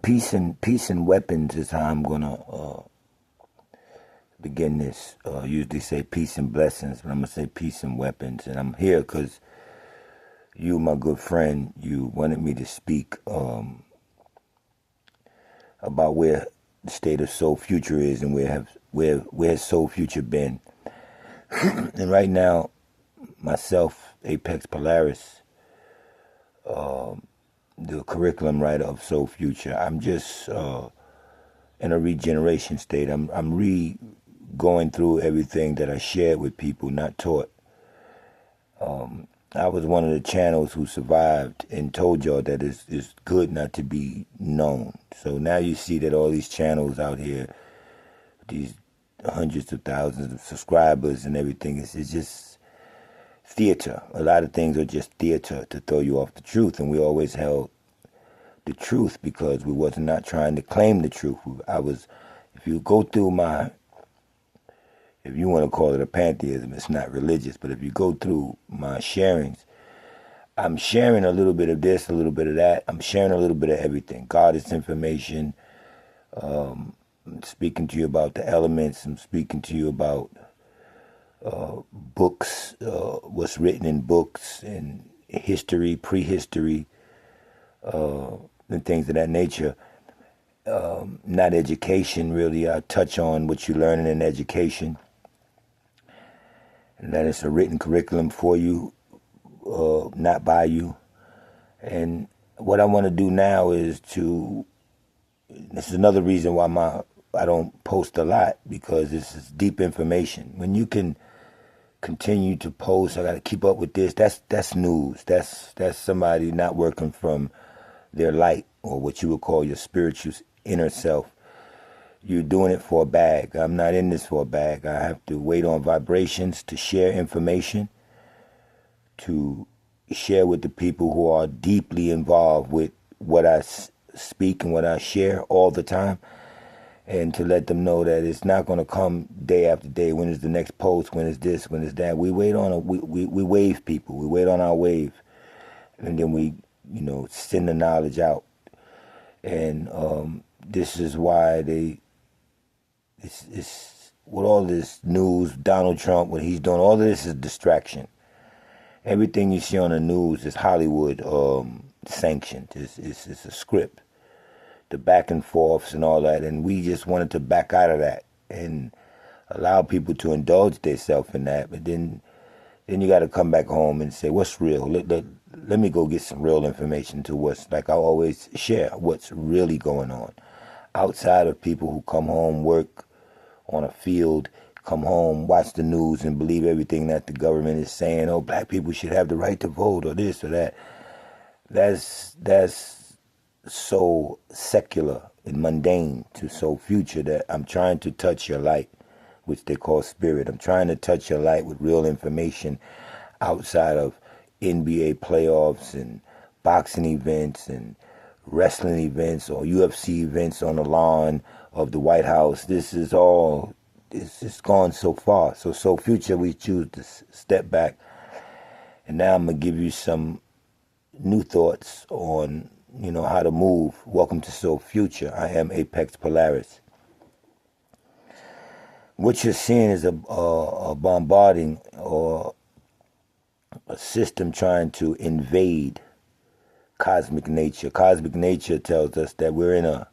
Peace and weapons is how I'm gonna begin this. Usually say peace and blessings, but I'm gonna say peace and weapons. And I'm here because you, my good friend, you wanted me to speak about where the state of Soul Future is and where has Soul Future been. And right now, myself, Apex Polaris, the curriculum writer of Soul Future, I'm just in a regeneration state. I'm going through everything that I shared with people, not taught. I was one of the channels who survived and told y'all that it's good not to be known. So now you see that all these channels out here, these hundreds of thousands of subscribers and everything, it's just theater. A lot of things are just theater to throw you off the truth, and we always held the truth because we was not trying to claim the truth. If you go through if you want to call it a pantheism, it's not religious, but if you go through my sharings, I'm sharing a little bit of this, a little bit of that. I'm sharing a little bit of everything. Goddess information. I'm speaking to you about the elements. I'm speaking to you about books, what's written in books and history, prehistory, and things of that nature. Not education, really. I touch on what you're learning in education. And that it's a written curriculum for you, not by you. And what I want to do now is this is another reason why I don't post a lot, because this is deep information. When you can continue to post, I got to keep up with this, that's news. That's somebody not working from their light, or what you would call your spiritual inner self. You're doing it for a bag. I'm not in this for a bag. I have to wait on vibrations to share information, to share with the people who are deeply involved with what I speak and what I share all the time, and to let them know that it's not going to come day after day. When is the next post? When is this? When is that? We wait on we wave people. We wait on our wave, and then we send the knowledge out. And this is why it's with all this news, Donald Trump, what he's doing, all of this is distraction. Everything you see on the news is Hollywood sanctioned. It's a script. The back and forths and all that. And we just wanted to back out of that and allow people to indulge themselves in that. But then you got to come back home and say, what's real? Let me go get some real information to what's, like I always share, what's really going on. Outside of people who come home, work on a field, come home, watch the news and believe everything that the government is saying. Oh, black people should have the right to vote, or this or that. That's so secular and mundane to so future that I'm trying to touch your light, which they call spirit. I'm trying to touch your light with real information outside of NBA playoffs and boxing events and wrestling events or UFC events on the lawn of the White House. This is all, it's just gone so far. So future, we choose to step back. And now I'm going to give you some new thoughts on, how to move. Welcome to Soul Future. I am Apex Polaris. What you're seeing is a bombarding or a system trying to invade cosmic nature. Cosmic nature tells us that we're in a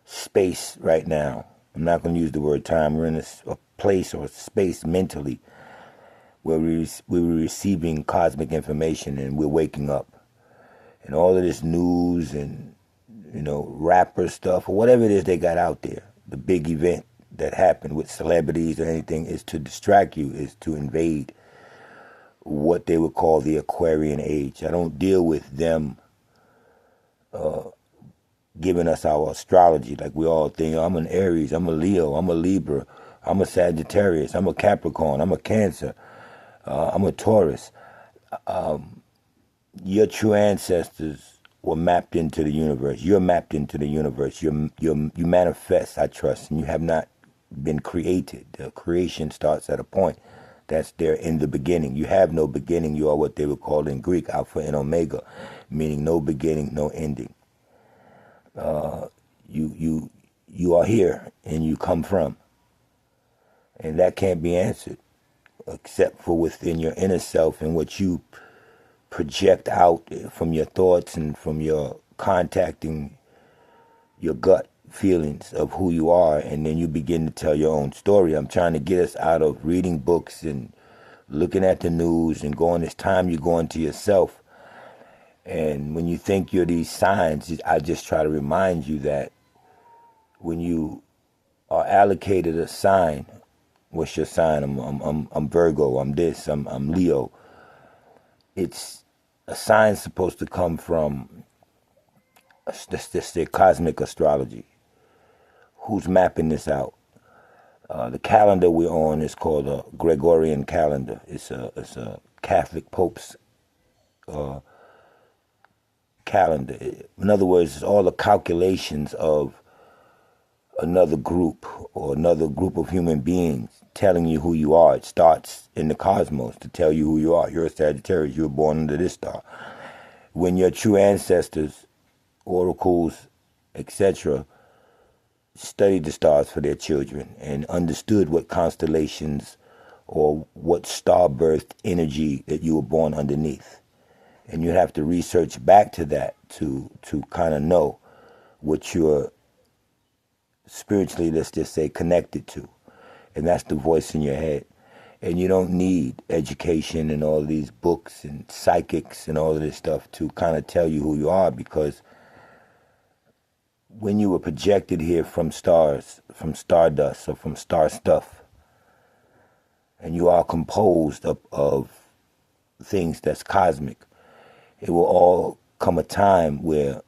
space right now. I'm not going to use the word time. We're in a place or space mentally where we're receiving cosmic information and we're waking up. And all of this news and, rapper stuff or whatever it is they got out there, the big event that happened with celebrities or anything, is to distract you, is to invade what they would call the Aquarian age. I don't deal with them giving us our astrology like we all think. I'm an Aries, I'm a Leo, I'm a Libra, I'm a Sagittarius, I'm a Capricorn, I'm a Cancer, I'm a Taurus. Your true ancestors were mapped into the universe. You're mapped into the universe. You manifest, I trust, and you have not been created. The creation starts at a point that's there in the beginning. You have no beginning. You are what they would call in Greek Alpha and Omega, meaning no beginning, no ending. you are here and you come from. And that can't be answered except for within your inner self and what you project out from your thoughts and from your contacting your gut feelings of who you are, and then you begin to tell your own story. I'm trying to get us out of reading books and looking at the news and going, it's time you go into yourself. And when you think you're these signs, I just try to remind you that when you are allocated a sign, what's your sign? I'm Virgo, I'm this, I'm Leo. It's a sign supposed to come from the cosmic astrology. Who's mapping this out? The calendar we're on is called a Gregorian calendar. It's a Catholic Pope's calendar. In other words, it's all the calculations of another group or another group of human beings telling you who you are. It starts in the cosmos to tell you who you are. You're a Sagittarius. You were born under this star. When your true ancestors, oracles, etc., studied the stars for their children and understood what constellations or what star birth energy that you were born underneath. And you have to research back to that to kind of know what you're spiritually, let's just say, connected to. And that's the voice in your head. And you don't need education and all of these books and psychics and all of this stuff to kind of tell you who you are, because when you were projected here from stars, from stardust, or from star stuff, and you are composed of things that's cosmic, it will all come a time where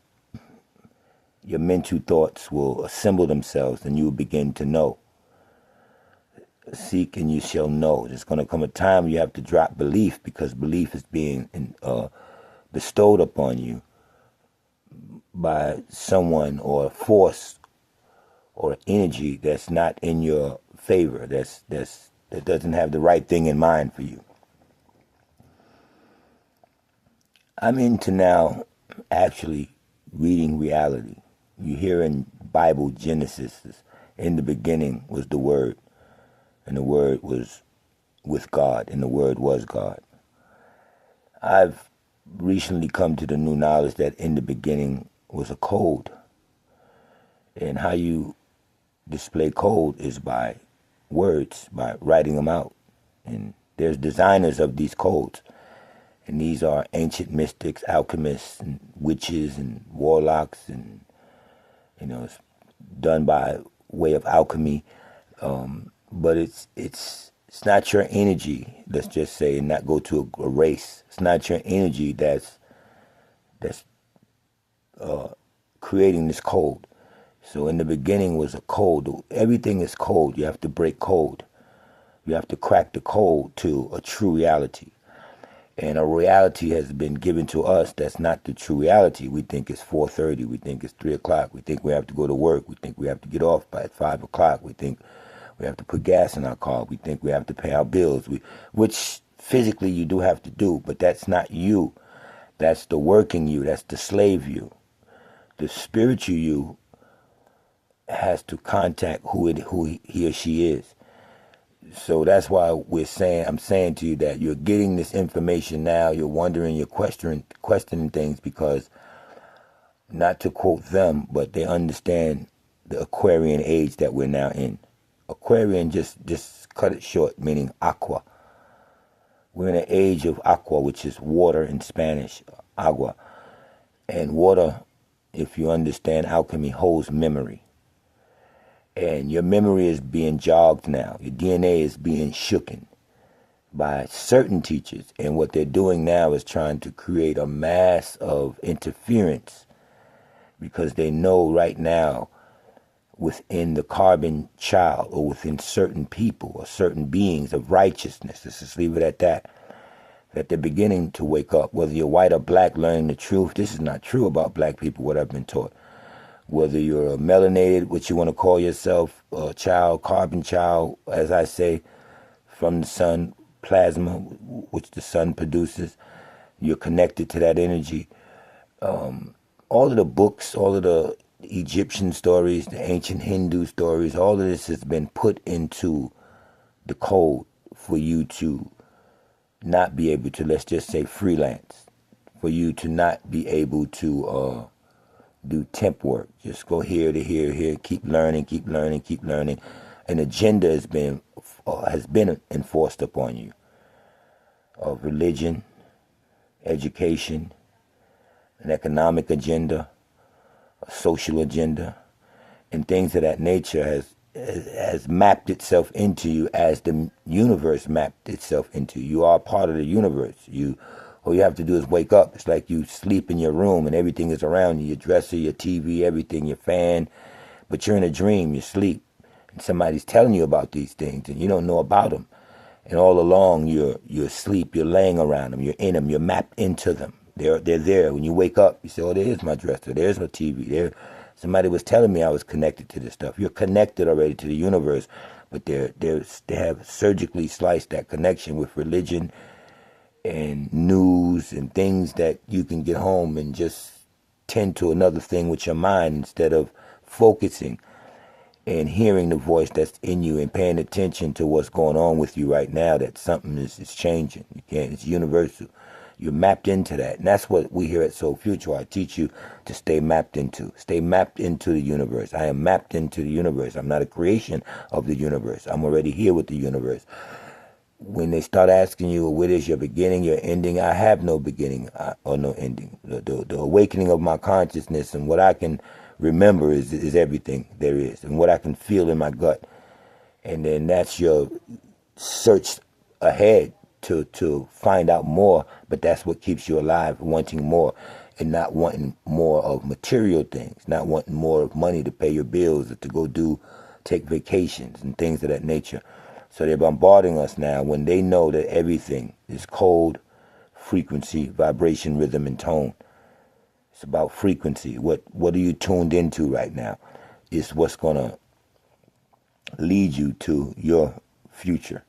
your mental thoughts will assemble themselves and you will begin to know. Seek and you shall know. There's going to come a time you have to drop belief, because belief is being bestowed upon you by someone or a force or energy that's not in your favor, that doesn't have the right thing in mind for you. I'm into now actually reading reality. You hear in Bible Genesis, in the beginning was the Word, and the Word was with God, and the Word was God. I've recently come to the new knowledge that in the beginning was a code. And how you display code is by words, by writing them out. And there's designers of these codes. And these are ancient mystics, alchemists, and witches, and warlocks, and, it's done by way of alchemy. But it's not your energy, let's just say, and not go to a race. It's not your energy that's creating this code. So in the beginning was a code. Everything is code. You have to break code. You have to crack the code to a true reality. And a reality has been given to us that's not the true reality. We think it's 4:30. We think it's 3 o'clock. We think we have to go to work. We think we have to get off by 5 o'clock. We think we have to put gas in our car. We think we have to pay our bills, which physically you do have to do, but that's not you. That's the working you. That's the slave you. The spiritual you has to contact who he or she is. So that's why I'm saying to you that you're getting this information now. You're wondering, you're questioning things, because, not to quote them, but they understand the Aquarian age that we're now in. Aquarian, just cut it short, meaning aqua. We're in an age of aqua, which is water in Spanish, agua. And water, if you understand alchemy, holds memory. And your memory is being jogged now. Your DNA is being shooken by certain teachers. And what they're doing now is trying to create a mass of interference, because they know right now within the carbon child, or within certain people or certain beings of righteousness, let's just leave it at that they're beginning to wake up. Whether you're white or black, learning the truth. This is not true about black people, what I've been taught. Whether you're a melanated, what you want to call yourself, a child, carbon child, as I say, from the sun, plasma, which the sun produces, you're connected to that energy. All of the books, all of the the Egyptian stories, the ancient Hindu stories, all of this has been put into the code for you to not be able to, let's just say, freelance, for you to not be able to do temp work. Just go here to here, keep learning. An agenda has been enforced upon you of religion, education, an economic agenda, a social agenda, and things of that nature has mapped itself into you as the universe mapped itself into you. You are part of the universe. All you have to do is wake up. It's like you sleep in your room and everything is around you, your dresser, your TV, everything, your fan, but you're in a dream, you sleep, and somebody's telling you about these things and you don't know about them. And all along you're asleep, you're laying around them, you're in them, you're mapped into them. They're there. When you wake up, you say, oh, there's my dresser, there's my TV. Somebody was telling me I was connected to this stuff. You're connected already to the universe, but they have surgically sliced that connection with religion and news and things that you can get home and just tend to another thing with your mind instead of focusing and hearing the voice that's in you and paying attention to what's going on with you right now, that something is changing. It's universal. You're mapped into that. And that's what we here at Soul Future, I teach you to stay mapped into. Stay mapped into the universe. I am mapped into the universe. I'm not a creation of the universe. I'm already here with the universe. When they start asking you, what is your beginning, your ending, I have no beginning or no ending. The awakening of my consciousness and what I can remember is everything there is, and what I can feel in my gut. And then that's your search ahead to find out more, but that's what keeps you alive, wanting more and not wanting more of material things, not wanting more of money to pay your bills or to go take vacations and things of that nature. So they're bombarding us now when they know that everything is code, frequency, vibration, rhythm, and tone. It's about frequency. What are you tuned into right now is what's going to lead you to your future.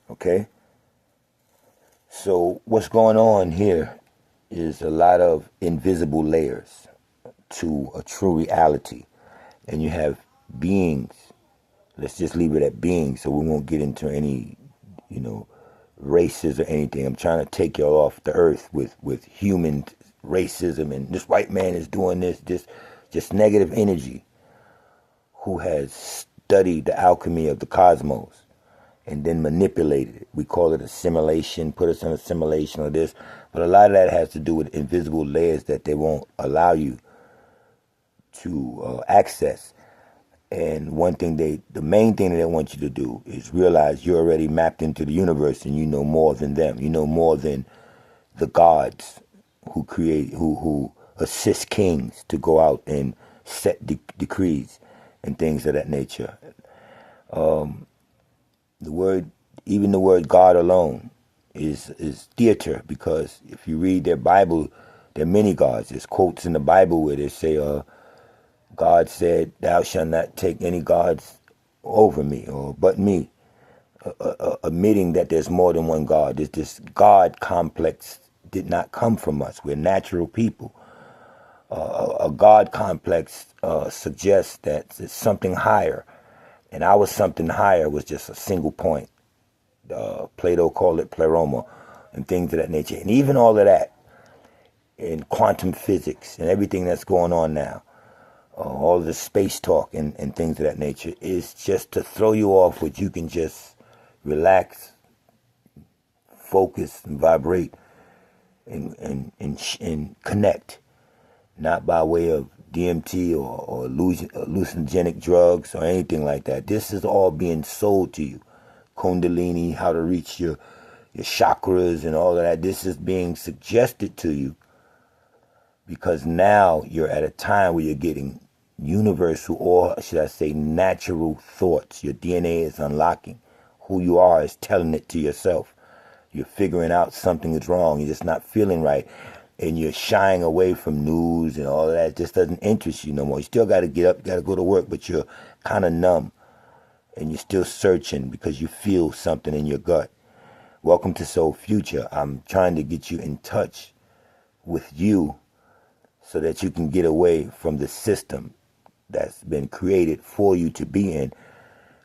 Okay? So what's going on here is a lot of invisible layers to a true reality. And you have beings. Let's just leave it at beings so we won't get into any, races or anything. I'm trying to take y'all off the earth with human racism and this white man is doing this, just negative energy, who has studied the alchemy of the cosmos and then manipulated it. We call it assimilation, put us in assimilation or this, but a lot of that has to do with invisible layers that they won't allow you to access. And the main thing that they want you to do is realize you're already mapped into the universe and you know more than them. You know more than the gods who assist kings to go out and set decrees and things of that nature. Even the word God alone is theater, because if you read their Bible, there are many gods. There's quotes in the Bible where they say, God said, thou shalt not take any gods over me or but me, admitting that there's more than one God. This God complex did not come from us. We're natural people. A God complex suggests that it's something higher, and our something higher was just a single point. Plato called it pleroma and things of that nature. And even all of that in quantum physics and everything that's going on now, all the space talk and things of that nature is just to throw you off what you can just relax, focus, and vibrate and connect, not by way of DMT or hallucinogenic drugs or anything like that. This is all being sold to you. Kundalini, how to reach your chakras and all of that. This is being suggested to you because now you're at a time where you're getting universal, or should I say natural thoughts. Your DNA is unlocking. Who you are is telling it to yourself. You're figuring out something is wrong. You're just not feeling right. And you're shying away from news and all of that. It just doesn't interest you no more. You still got to get up, you got to go to work, but you're kind of numb. And you're still searching because you feel something in your gut. Welcome to Soul Future. I'm trying to get you in touch with you so that you can get away from the system that's been created for you to be in,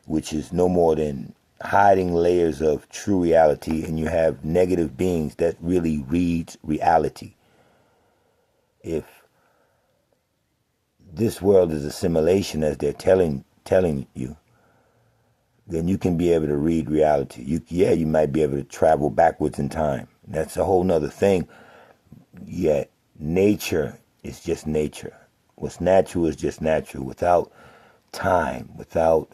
which is no more than hiding layers of true reality, and you have negative beings that really reads reality. If this world is a simulation, as they're telling you, then you can be able to read reality. You might be able to travel backwards in time. That's a whole nother thing. Yet nature is just nature. What's natural is just natural. Without time, without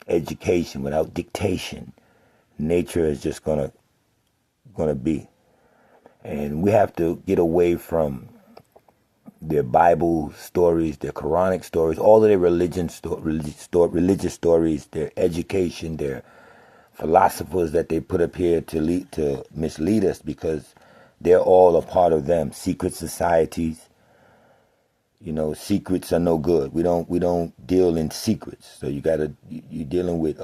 education, without dictation, nature is just gonna be. And we have to get away from their Bible stories, their Quranic stories, all of their religious stories, their education, their philosophers that they put up here to mislead us, because they're all a part of them. Secret societies. Secrets are no good. We don't deal in secrets. So you're dealing with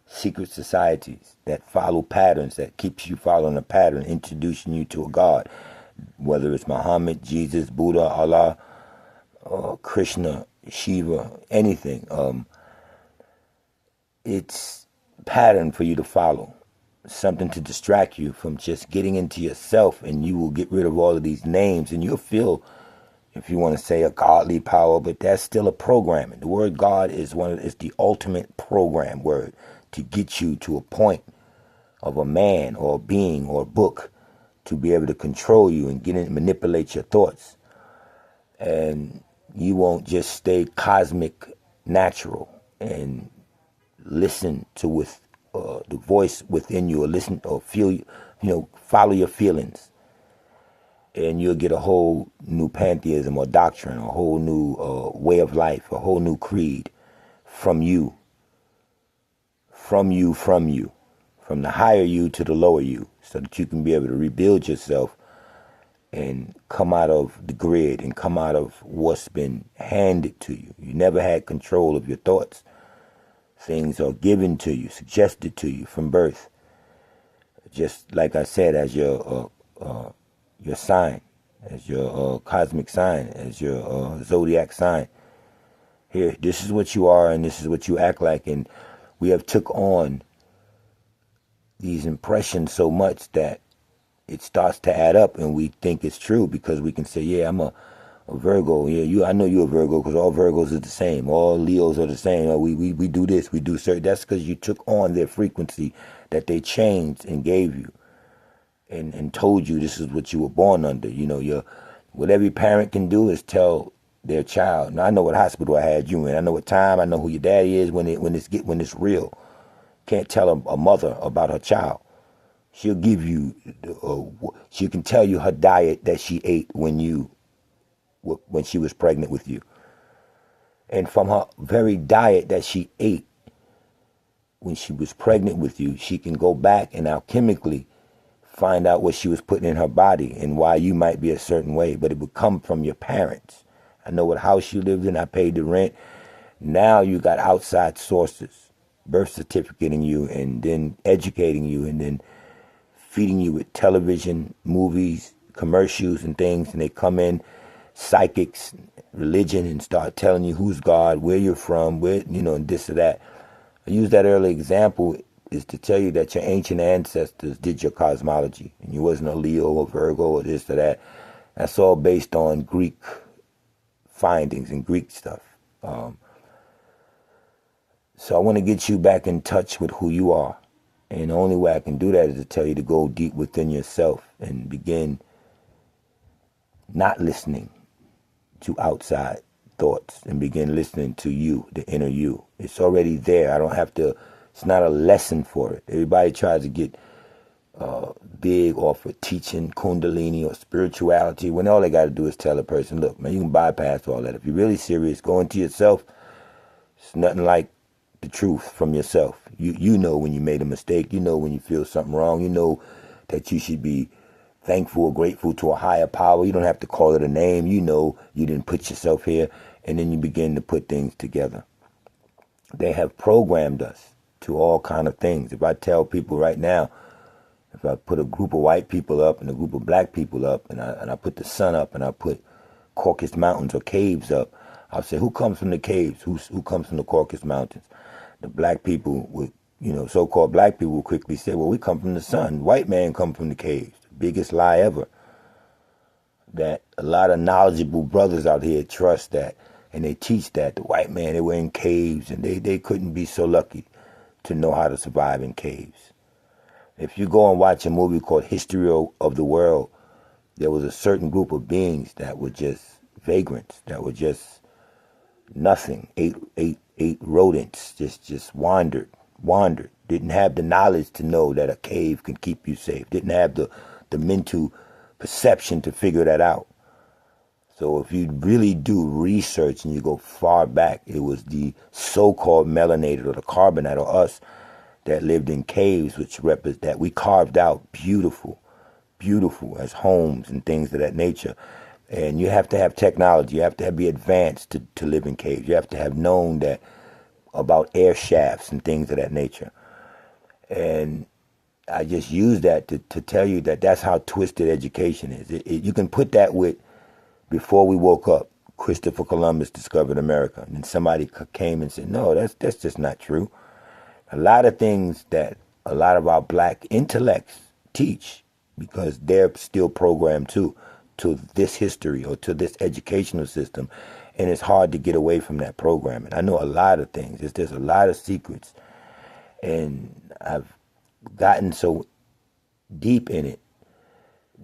secret societies that follow patterns, that keeps you following a pattern, introducing you to a God, whether it's Muhammad, Jesus, Buddha, Allah, Krishna, Shiva, anything. It's pattern for you to follow, something to distract you from just getting into yourself, and you will get rid of all of these names, and you'll feel, if you want to say, a godly power, but that's still a programming. The word God is the ultimate program word to get you to a point of a man or a being or a book to be able to control you and manipulate your thoughts. And you won't just stay cosmic natural and listen to the voice within you, or listen or feel, follow your feelings. And you'll get a whole new pantheism or doctrine, a whole new way of life, a whole new creed from you, from the higher you to the lower you, so that you can be able to rebuild yourself and come out of the grid and come out of what's been handed to you. You never had control of your thoughts. Things are given to you, suggested to you from birth. Just like I said, as your sign, as your cosmic sign, as your zodiac sign. Here, this is what you are, and this is what you act like. And we have took on these impressions so much that it starts to add up, and we think it's true, because we can say, yeah, I'm a Virgo. Yeah, I know you're a Virgo, because all Virgos are the same. All Leos are the same. We do this, we do certain. That's because you took on their frequency that they changed and gave you, and told you this is what you were born under. What every parent can do is tell their child. Now, I know what hospital I had you in. I know what time. I know who your daddy is when it's real. Can't tell a mother about her child. She'll give you. She can tell you her diet that she ate when she was pregnant with you, and from her very diet that she ate when she was pregnant with you, she can go back and alchemically find out what she was putting in her body and why you might be a certain way. But it would come from your parents. I know what house you lived in. I paid the rent. Now you got outside sources, birth certificate in you, and then educating you, and then feeding you with television, movies, commercials and things. And they come in, psychics, religion, and start telling you who's God, where you're from, and this or that. I use that early example is to tell you that your ancient ancestors did your cosmology, and you wasn't a Leo or Virgo or this or that. That's all based on Greek findings and Greek stuff. So I want to get you back in touch with who you are. And the only way I can do that is to tell you to go deep within yourself and begin not listening to outside thoughts and begin listening to you, the inner you. It's already there. I don't have to, it's not a lesson for it. Everybody tries to get big off of teaching Kundalini or spirituality, when all they got to do is tell a person, look, man, you can bypass all that. If you're really serious, go into yourself. It's nothing like the truth from yourself. You know when you made a mistake. You know when you feel something wrong. You know that you should be thankful or grateful to a higher power. You don't have to call it a name. You know you didn't put yourself here. And then you begin to put things together. They have programmed us to all kind of things. If I tell people right now, If I put a group of white people up and a group of black people up, and I put the sun up, and I put Caucasus Mountains or caves up, I'll say, who comes from the caves? Who comes from the Caucasus Mountains? The black people would, so-called black people would quickly say, well, we come from the sun. White man come from the caves. The biggest lie ever. That a lot of knowledgeable brothers out here trust that, and they teach that the white man, they were in caves, and they couldn't be so lucky to know how to survive in caves. If you go and watch a movie called History of the World, there was a certain group of beings that were just vagrants, that were just nothing, ate rodents, just wandered, didn't have the knowledge to know that a cave can keep you safe, didn't have the mental perception to figure that out. So if you really do research and you go far back, it was the so-called melanated or the carbonite or us that lived in caves, that we carved out beautiful as homes and things of that nature. And you have to have technology. You have to be advanced to live in caves. You have to have known that about air shafts and things of that nature. And I just use that to tell you that that's how twisted education is. You can put that with before we woke up, Christopher Columbus discovered America. And then somebody came and said, no, that's just not true. A lot of things that a lot of our black intellects teach, because they're still programmed to this history or to this educational system, and it's hard to get away from that programming. I know a lot of things. There's a lot of secrets, and I've gotten so deep in it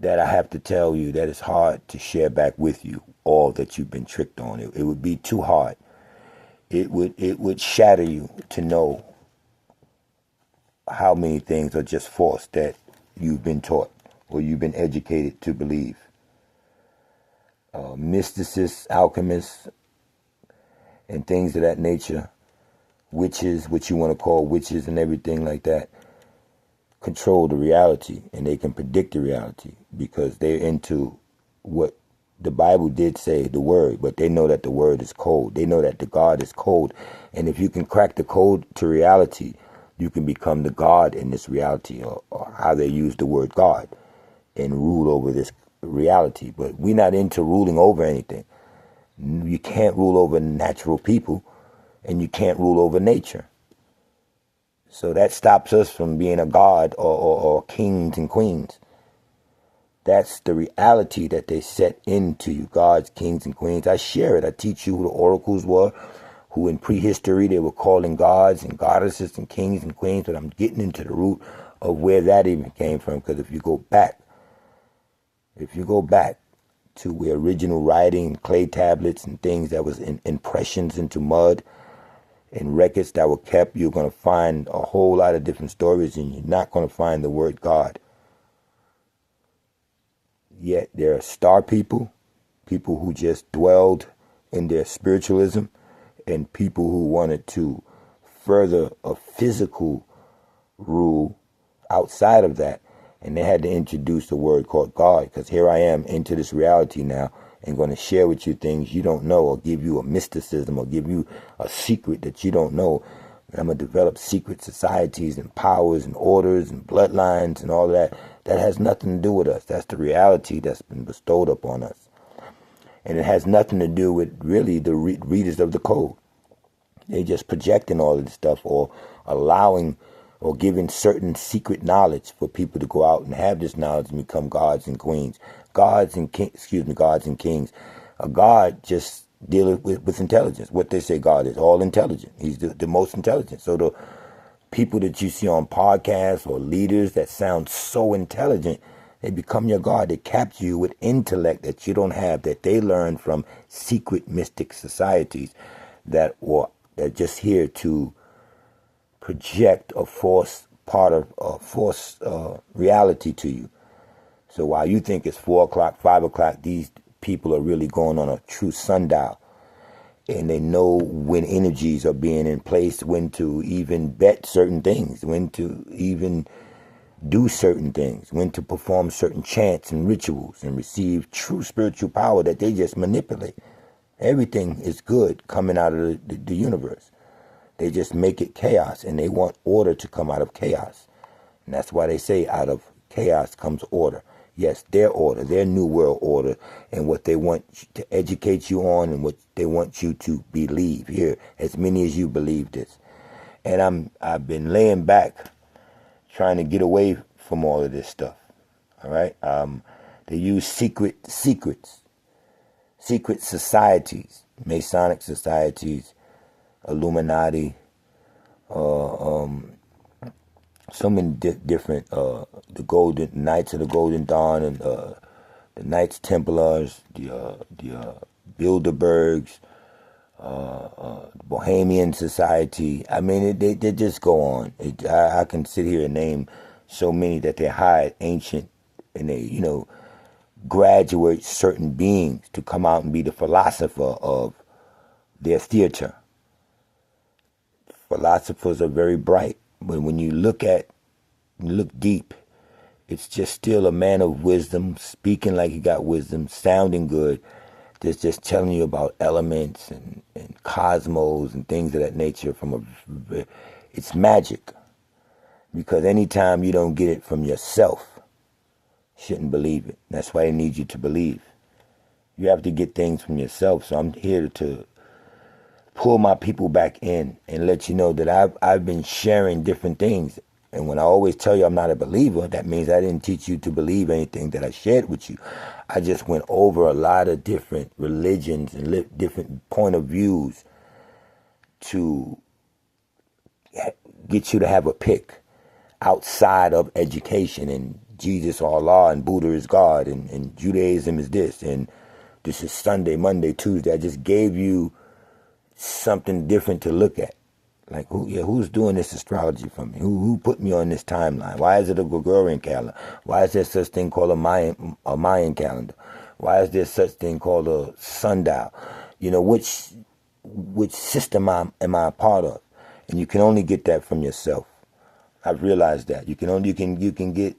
that I have to tell you that it's hard to share back with you all that you've been tricked on. It would be too hard. It would shatter you to know how many things are just false that you've been taught or you've been educated to believe. Mysticists, alchemists, and things of that nature, witches, what you want to call witches and everything like that, control the reality, and they can predict the reality because they're into what the Bible did say, the word, but they know that the word is cold. They know that the God is cold. And if you can crack the code to reality, you can become the God in this reality, or how they use the word God, and rule over this reality. But we're not into ruling over anything. You can't rule over natural people, and you can't rule over nature. So that stops us from being a god or kings and queens. That's the reality that they set into you, gods, kings, and queens. I share it. I teach you who the oracles were, who in prehistory they were calling gods and goddesses and kings and queens, but I'm getting into the root of where that even came from, because if you go back to where original writing, clay tablets and things that was in impressions into mud and records that were kept, you're going to find a whole lot of different stories, and you're not going to find the word God. Yet there are star people who just dwelled in their spiritualism, and people who wanted to further a physical rule outside of that. And they had to introduce a word called God, because here I am into this reality now and going to share with you things you don't know, or give you a mysticism, or give you a secret that you don't know. And I'm going to develop secret societies and powers and orders and bloodlines and all that. That has nothing to do with us. That's the reality that's been bestowed upon us. And it has nothing to do with really the readers of the code. They're just projecting all of this stuff, or allowing or giving certain secret knowledge for people to go out and have this knowledge and become gods and queens. Gods and kings. A god just dealing with intelligence. What they say God is, all intelligent. He's the most intelligent. So the people that you see on podcasts or leaders that sound so intelligent, they become your God. They capture you with intellect that you don't have, that they learn from secret mystic societies that just here to project a false reality to you. So while you think it's 4 o'clock, 5 o'clock, these people are really going on a true sundial. And they know when energies are being in place, when to even bet certain things, when to even do certain things, when to perform certain chants and rituals and receive true spiritual power that they just manipulate. Everything is good coming out of the universe. They just make it chaos, and they want order to come out of chaos. And that's why they say out of chaos comes order. Yes, their order, their new world order, and what they want to educate you on and what they want you to believe. Here, as many as you believe this. And I've been laying back trying to get away from all of this stuff. All right? They use secret societies, Masonic societies, Illuminati, so many different, the Golden Knights of the Golden Dawn, and the Knights Templars, the Bilderbergs, Bohemian Society. I mean, they just go on. I can sit here and name so many that they hide ancient, and they, graduate certain beings to come out and be the philosopher of their theater. Philosophers are very bright, but when you look deep, it's just still a man of wisdom, speaking like he got wisdom, sounding good, just telling you about elements and cosmos and things of that nature. It's magic, because anytime you don't get it from yourself, you shouldn't believe it. That's why they need you to believe. You have to get things from yourself. So I'm here to pull my people back in and let you know that I've been sharing different things. And when I always tell you I'm not a believer, that means I didn't teach you to believe anything that I shared with you. I just went over a lot of different religions and different point of views to get you to have a pick outside of education, and Jesus or Allah and Buddha is God, and Judaism is this, and this is Sunday, Monday, Tuesday. I just gave you something different to look at. Like, who's doing this astrology for me? Who put me on this timeline? Why is it a Gregorian calendar? Why is there such thing called a Mayan calendar? Why is there such thing called a sundial? Which system am I a part of? And you can only get that from yourself. I've realized that. You can get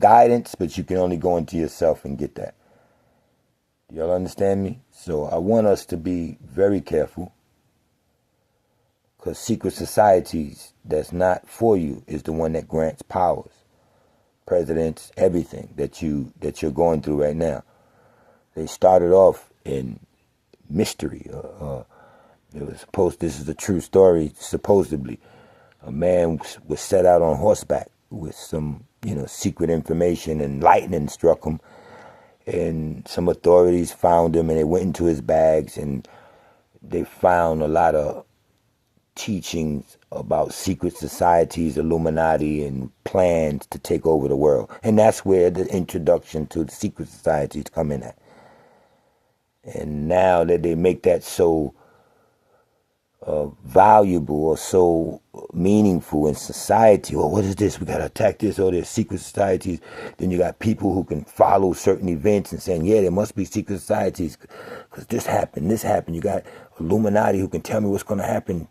guidance, but you can only go into yourself and get that. Do y'all understand me? So I want us to be very careful, because secret societies that's not for you is the one that grants powers, presidents, everything that you're going through right now. They started off in mystery. This is a true story, supposedly. A man was set out on horseback with some, secret information, and lightning struck him. And some authorities found him, and they went into his bags, and they found a lot of teachings about secret societies, Illuminati, and plans to take over the world. And that's where the introduction to the secret societies come in at. And now that they make that so valuable or so meaningful in society, or what is this? We got to attack this, or there's secret societies. Then you got people who can follow certain events and saying, yeah, there must be secret societies because this happened. You got Illuminati who can tell me what's going to happen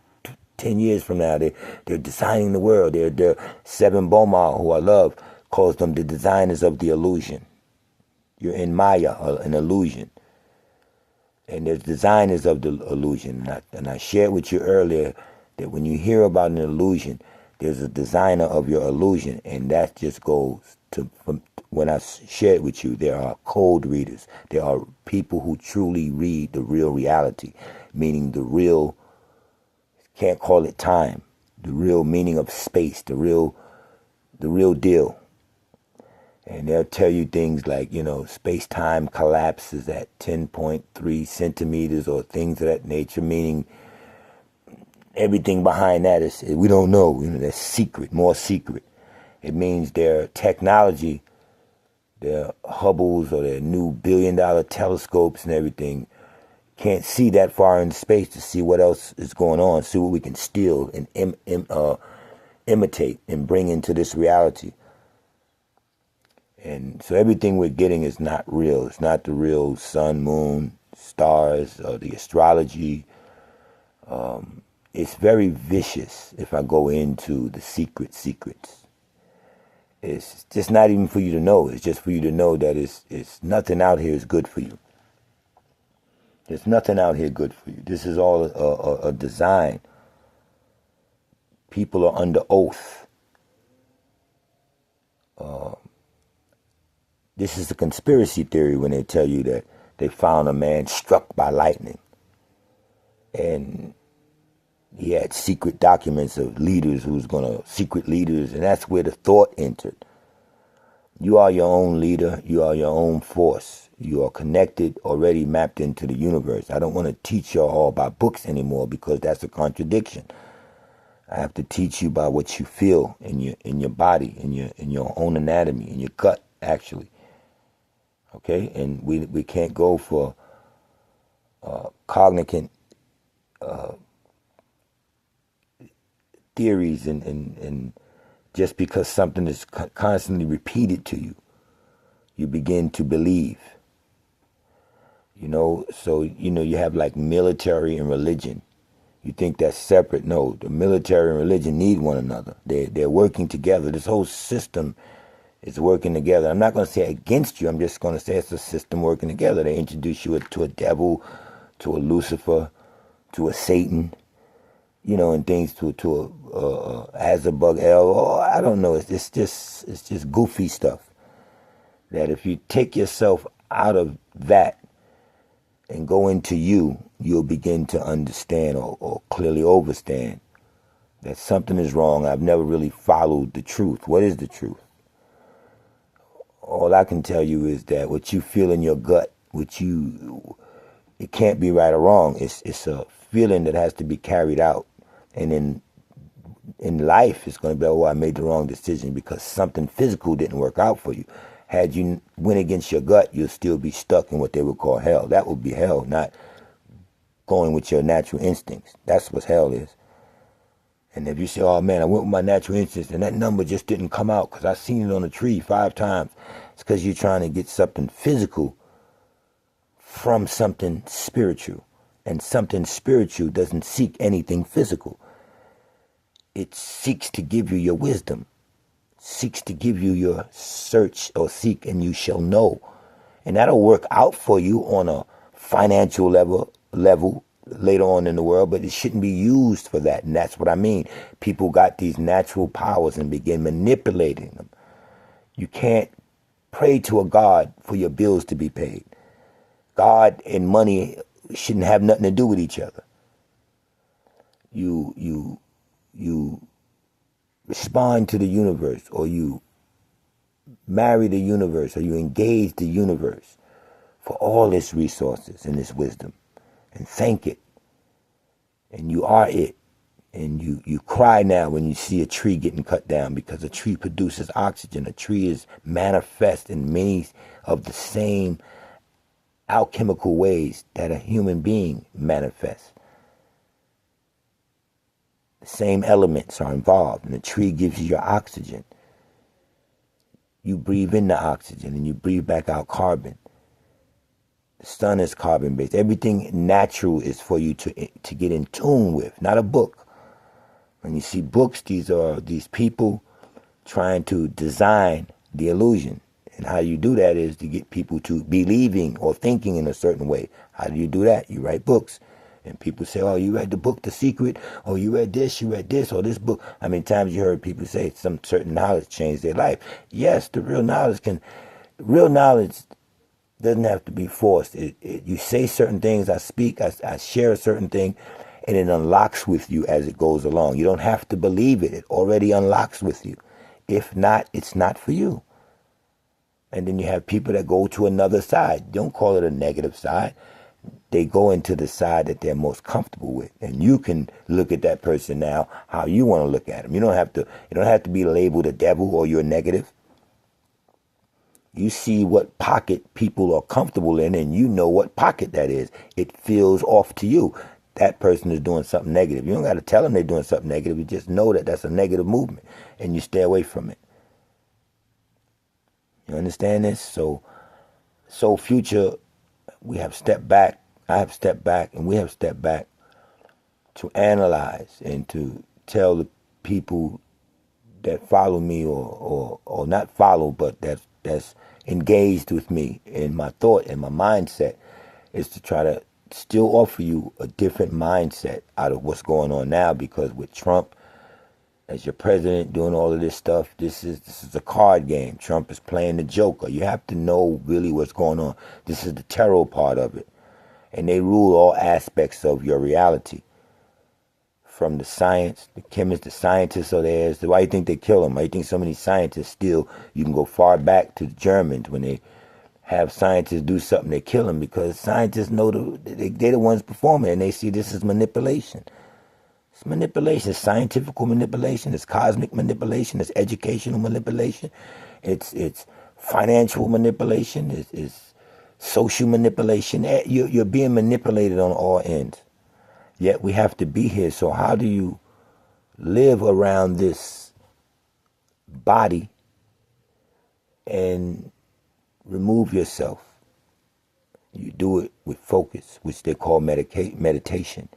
10 years from now. They're designing the world. They're Seven Boma, who I love, calls them the designers of the illusion. You're in Maya, an illusion. And there's designers of the illusion. And I shared with you earlier that when you hear about an illusion, there's a designer of your illusion. And that just goes to, from when I shared with you, there are code readers. There are people who truly read the real reality, meaning the real, can't call it time, the real meaning of space, the real deal. And they'll tell you things like, space-time collapses at 10.3 centimeters or things of that nature, meaning everything behind that is, we don't know. That's secret, more secret. It means their technology, their Hubbles or their new billion-dollar telescopes and everything, can't see that far into space to see what else is going on, see what we can steal and imitate and bring into this reality. And so everything we're getting is not real. It's not the real sun, moon, stars, or the astrology. It's very vicious if I go into the secrets. It's just not even for you to know. It's just for you to know that it's nothing out here is good for you. There's nothing out here good for you. This is all a design. People are under oath. This is a conspiracy theory when they tell you that they found a man struck by lightning. And he had secret documents of leaders secret leaders, and that's where the thought entered. You are your own leader. You are your own force. You are connected, already mapped into the universe. I don't want to teach you all about books anymore because that's a contradiction. I have to teach you by what you feel in your body, in your own anatomy, in your gut, actually. Okay, and we can't go for cognitive theories and just because something is constantly repeated to you, you begin to believe. So you have like military and religion. You think that's separate? No, the military and religion need one another. They're working together. This whole system is working together. I'm not going to say against you. I'm just going to say it's a system working together. They introduce you to a devil, to a Lucifer, to a Satan, and things to a Azabug El. I don't know. It's just goofy stuff. That if you take yourself out of that and go into you'll begin to understand or clearly overstand that something is wrong. I've never really followed the truth. What is the truth? All I can tell you is that what you feel in your gut, it can't be right or wrong. It's a feeling that has to be carried out. And in life, it's going to be, I made the wrong decision because something physical didn't work out for you. Had you went against your gut, you'll still be stuck in what they would call hell. That would be hell, not going with your natural instincts. That's what hell is. And if you say, oh man, I went with my natural instincts and that number just didn't come out because I seen it on the tree 5 times. It's because you're trying to get something physical from something spiritual. And something spiritual doesn't seek anything physical. It seeks to give you your wisdom. Seeks to give you your search or seek and you shall know. And that'll work out for you on a financial level later on in the world, but it shouldn't be used for that. And that's what I mean. People got these natural powers and begin manipulating them. You can't pray to a God for your bills to be paid. God and money shouldn't have nothing to do with each other. You respond to the universe, or you marry the universe, or you engage the universe for all its resources and its wisdom, and thank it. And you are it. And you cry now when you see a tree getting cut down, because a tree produces oxygen. A tree is manifest in many of the same alchemical ways that a human being manifests. The same elements are involved, and the tree gives you your oxygen. You breathe in the oxygen and you breathe back out carbon. The sun is carbon-based. Everything natural is for you to get in tune with, not a book. When you see books, these are these people trying to design the illusion. And how you do that is to get people to believing or thinking in a certain way. How do you do that? You write books. And people say, oh, you read the book, The Secret? Oh, you read this, or this book. How many times you heard people say some certain knowledge changed their life? Yes, the real knowledge doesn't have to be forced. You say certain things, I speak, I share a certain thing, and it unlocks with you as it goes along. You don't have to believe it. It already unlocks with you. If not, it's not for you. And then you have people that go to another side. Don't call it a negative side. They go into the side that they're most comfortable with. And you can look at that person now how you want to look at them. You don't have to be labeled a devil or you're negative. You see what pocket people are comfortable in, and you know what pocket that is. It feels off to you. That person is doing something negative. You don't got to tell them they're doing something negative. You just know that that's a negative movement, and you stay away from it. You understand this? So future, we have stepped back. I have stepped back, and we have stepped back to analyze and to tell the people that follow me or not follow, but that's engaged with me in my thought and my mindset, is to try to still offer you a different mindset out of what's going on now. Because with Trump as your president doing all of this stuff. This is a card game. Trump is playing the Joker. You have to know really what's going on. This is the terror part of it. And they rule all aspects of your reality. From the science, the chemists, the scientists are there. So why do you think they kill them? Why do you think so many scientists still, you can go far back to the Germans when they have scientists do something, they kill them because scientists know they're the ones performing and they see this as manipulation. It's manipulation. It's scientific manipulation. It's cosmic manipulation. It's educational manipulation. It's financial manipulation. It's social manipulation. You're being manipulated on all ends. Yet we have to be here. So how do you live around this body and remove yourself? You do it with focus, which they call meditation.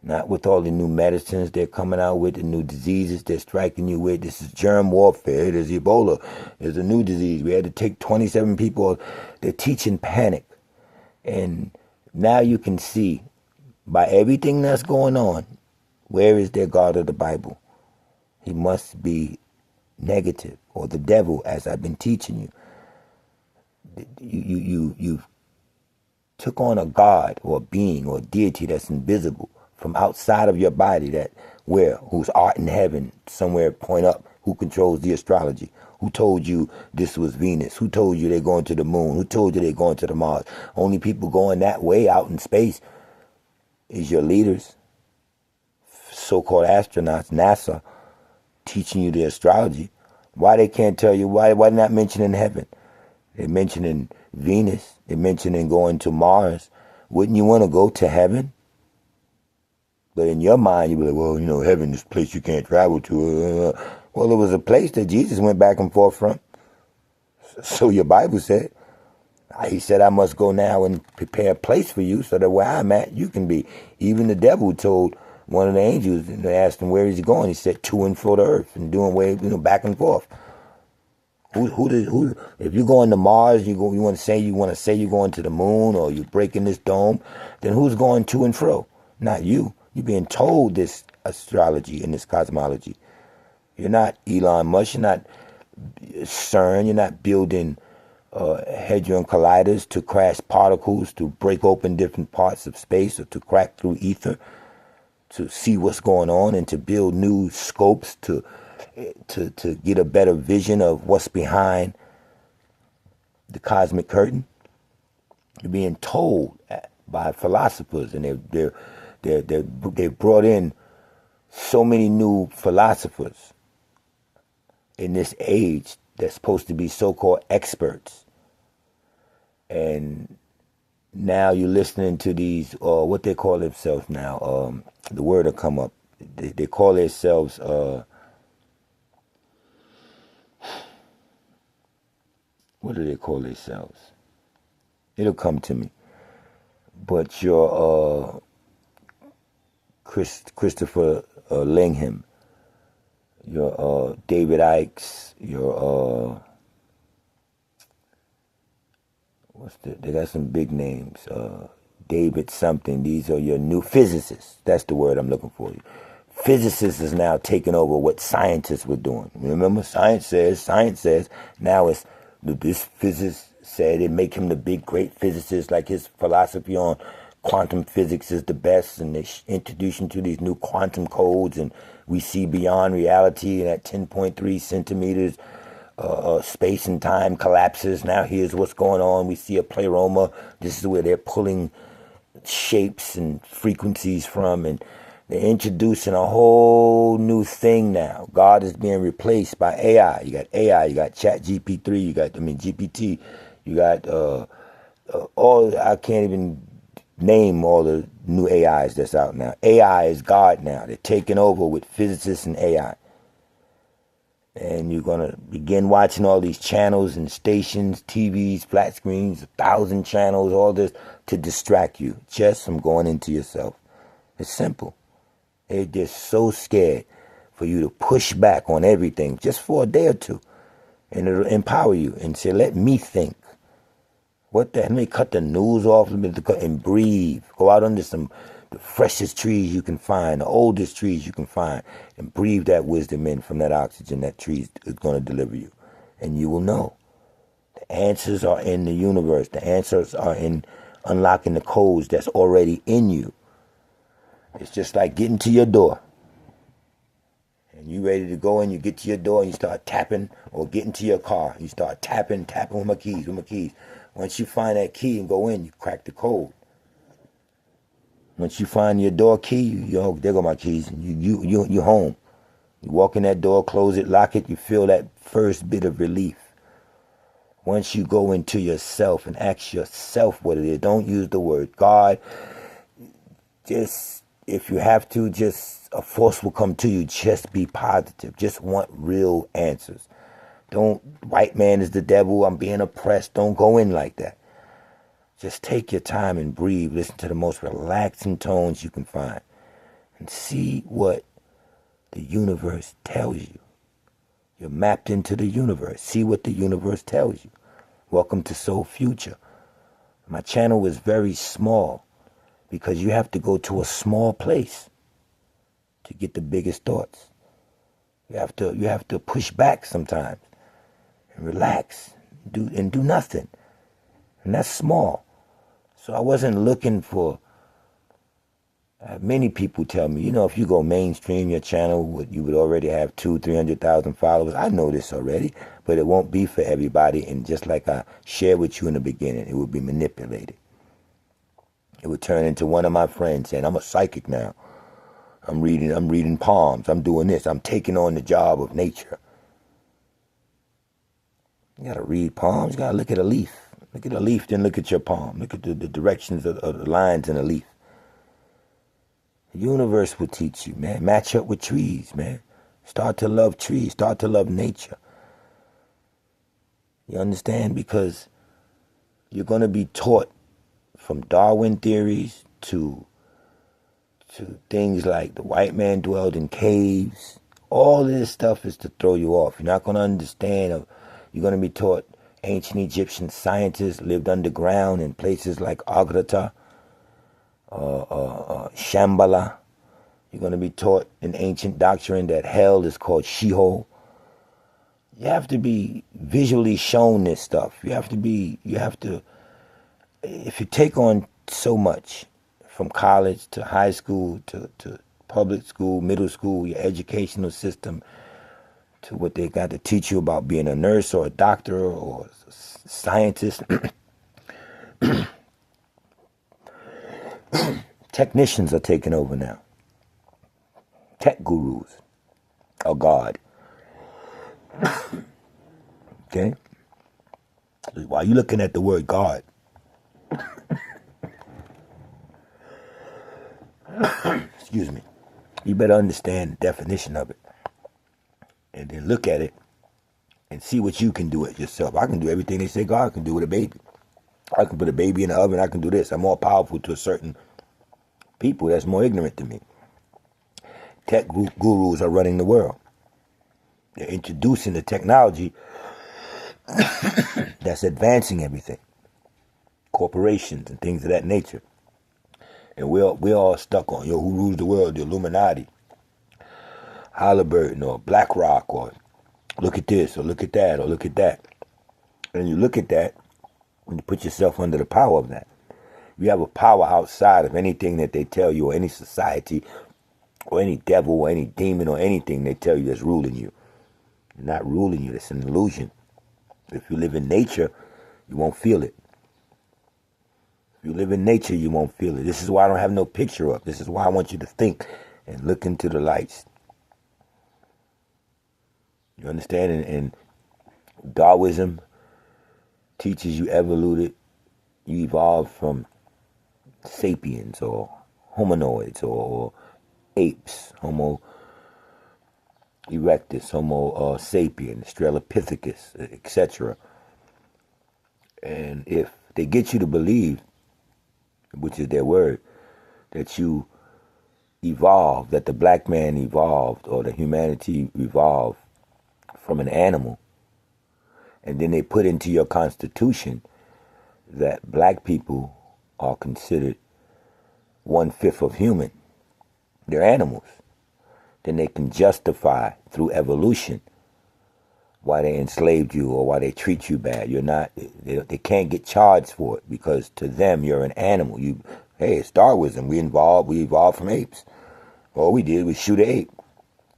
Not with all the new medicines they're coming out with, the new diseases they're striking you with. This is germ warfare. There's Ebola. There's a new disease. We had to take 27 people. They're teaching panic. And now you can see, by everything that's going on, where is their God of the Bible? He must be negative, or the devil, as I've been teaching you. You took on a God or a being or a deity that's invisible from outside of your body, whose art in heaven somewhere point up, who controls the astrology, who told you this was Venus, who told you they're going to the moon, who told you they're going to the Mars. Only people going that way out in space is your leaders, so-called astronauts, NASA, teaching you the astrology. Why they can't tell you, why they're not mentioning heaven? They're mentioning Venus, they're mentioning going to Mars. Wouldn't you want to go to heaven? But in your mind, you be like, well, heaven is a place you can't travel to. Well, it was a place that Jesus went back and forth from. So your Bible said. He said, I must go now and prepare a place for you so that where I'm at, you can be. Even the devil told one of the angels, and they asked him, where is he going? He said, to and fro the earth, and doing way, back and forth. Who? If you're going to Mars, you want to say you're going to the moon, or you're breaking this dome, then who's going to and fro? Not you. You're being told this astrology and this cosmology. You're not Elon Musk. You're not CERN. You're not building hadron colliders to crash particles, to break open different parts of space, or to crack through ether, to see what's going on, and to build new scopes to get a better vision of what's behind the cosmic curtain. You're being told by philosophers, and they've brought in so many new philosophers in this age that's supposed to be so-called experts. And now you're listening to these, what they call themselves now, the word will come up. They call themselves, what do they call themselves? It'll come to me. But your Christopher Lingham, your David Ikes, your they got some big names, David something. These are your new physicists. That's the word I'm looking for. Physicists is now taking over what scientists were doing. Remember, science says. Now it's this physicist said it make him the big great physicist, like his philosophy on quantum physics is the best, and they introduce him to these new quantum codes, and we see beyond reality, and at 10.3 centimeters space and time collapses. Now here's what's going on. We see a pleroma. This is where they're pulling shapes and frequencies from, and they're introducing a whole new thing now. God is being replaced by AI. You got AI, you got GPT, GPT, you got I can't even name all the new AIs that's out now. AI is God now. They're taking over with physicists and AI. And you're going to begin watching all these channels and stations, TVs, flat screens, 1,000 channels, all this to distract you just from going into yourself. It's simple. They're just so scared for you to push back on everything just for a day or two. And it'll empower you and say, let me think. What the hell? Let me cut the news off. And breathe. Go out under the freshest trees you can find, the oldest trees you can find, and breathe that wisdom in from that oxygen that tree is going to deliver you. And you will know. The answers are in the universe. The answers are in unlocking the codes that's already in you. It's just like getting to your door. And you ready to go in, you get to your door and you start tapping, or get into your car. You start tapping with my keys. Once you find that key and go in, you crack the code. Once you find your door key, there go my keys. You home. You walk in that door, close it, lock it. You feel that first bit of relief. Once you go into yourself and ask yourself what it is, don't use the word God. Just, if you have to, just a force will come to you. Just be positive. Just want real answers. Don't, white man is the devil, I'm being oppressed. Don't go in like that. Just take your time and breathe. Listen to the most relaxing tones you can find. And see what the universe tells you. You're mapped into the universe. See what the universe tells you. Welcome to Soul Future. My channel is very small because you have to go to a small place to get the biggest thoughts. You have to push back sometimes and relax, do nothing. And that's small. So I wasn't looking for, many people tell me, if you go mainstream, your channel, you would already have 200,000-300,000 followers. I know this already, but it won't be for everybody. And just like I shared with you in the beginning, it would be manipulated. It would turn into one of my friends saying, I'm a psychic now. I'm reading palms. I'm doing this. I'm taking on the job of nature. You got to read palms. You got to look at a leaf. Look at a leaf, then look at your palm. Look at the directions of the lines in a leaf. The universe will teach you, man. Match up with trees, man. Start to love trees. Start to love nature. You understand? Because you're going to be taught from Darwin theories to things like the white man dwelled in caves. All of this stuff is to throw you off. You're not going to understand. You're going to be taught ancient Egyptian scientists lived underground in places like Agrata, Shambhala. You're going to be taught an ancient doctrine that hell is called Sheol. You have to be visually shown this stuff. If you take on so much, from college to high school to public school, middle school, your educational system, to what they got to teach you about being a nurse or a doctor or a scientist. Technicians are taking over now. Tech gurus are God. Okay? While you're looking at the word God, excuse me, you better understand the definition of it. And then look at it and see what you can do it yourself. I can do everything they say God can do with a baby. I can put a baby in the oven. I can do this. I'm more powerful to a certain people that's more ignorant than me. Tech gurus are running the world. They're introducing the technology that's advancing everything. Corporations and things of that nature. And we're all stuck on, who rules the world? The Illuminati. Halliburton or BlackRock, or look at this or look at that or look at that. And you look at that and you put yourself under the power of that. You have a power outside of anything that they tell you, or any society or any devil or any demon or anything they tell you that's ruling you. They're not ruling you. It's an illusion. If you live in nature, you won't feel it. If you live in nature, you won't feel it. This is why I don't have no picture up. This is why I want you to think and look into the lights. You understand? And Darwinism teaches you you evolved from sapiens or hominoids or apes, Homo erectus, Homo sapien, Australopithecus, etc. And if they get you to believe, which is their word, that you evolved, that the black man evolved or the humanity evolved from an animal, and then they put into your constitution that black people are considered 1/5 of human. They're animals. Then they can justify through evolution why they enslaved you or why they treat you bad. You're not. They can't get charged for it because to them you're an animal. Hey, it's Darwinism. We evolved from apes. All we did was shoot an ape.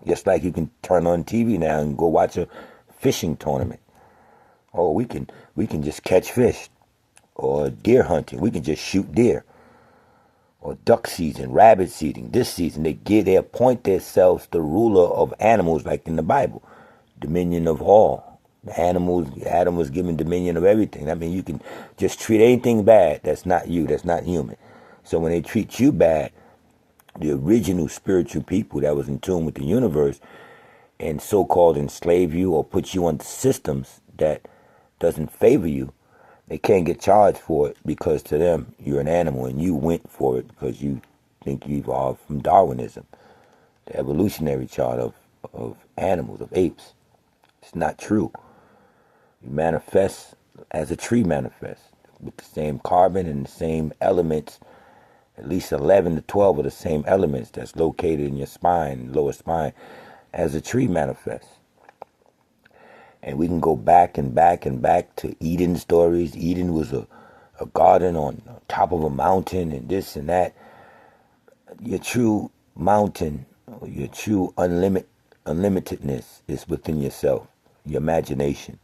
Just like you can turn on TV now and go watch a fishing tournament. Oh, we can just catch fish, or deer hunting. We can just shoot deer, or duck season, rabbit season. This season they appoint themselves the ruler of animals, like in the Bible, dominion of all. The animals, Adam was given dominion of everything. I mean, you can just treat anything bad that's not you, that's not human. So when they treat you bad, the original spiritual people that was in tune with the universe and so-called enslave you or put you under systems that doesn't favor you, they can't get charged for it because to them you're an animal and you went for it because you think you evolved from Darwinism, the evolutionary chart of animals, of apes. It's not true. You manifest as a tree manifests with the same carbon and the same elements, at least 11 to 12 of the same elements that's located in your spine, lower spine, as a tree manifests. And we can go back and back and back to Eden stories. Eden was a garden on top of a mountain and this and that. Your true mountain, your true unlimitedness is within yourself, your imagination.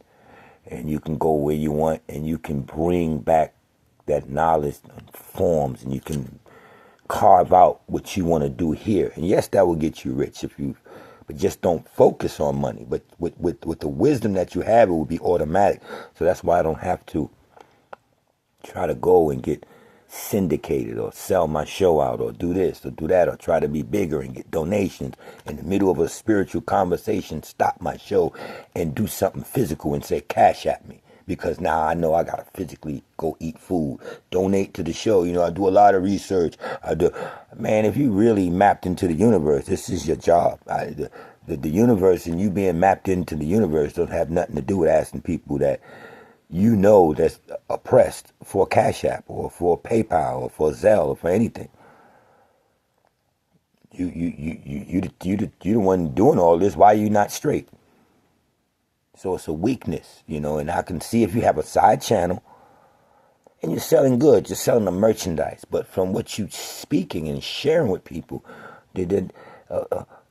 And you can go where you want and you can bring back that knowledge and forms and you can carve out what you want to do here. And yes, that will get you rich but just don't focus on money. But with the wisdom that you have, it will be automatic. So that's why I don't have to try to go and get syndicated or sell my show out or do this or do that or try to be bigger and get donations in the middle of a spiritual conversation, stop my show and do something physical and say cash at me. Because now I know I got to physically go eat food, donate to the show. You know, I do a lot of research. Man, if you really mapped into the universe, this is your job. The universe and you being mapped into the universe don't have nothing to do with asking people that you know that's oppressed for a Cash App or for PayPal or for Zelle or for anything. You the one doing all this. Why are you not straight? So it's a weakness, you know, and I can see if you have a side channel and you're selling goods, you're selling the merchandise, but from what you're speaking and sharing with people,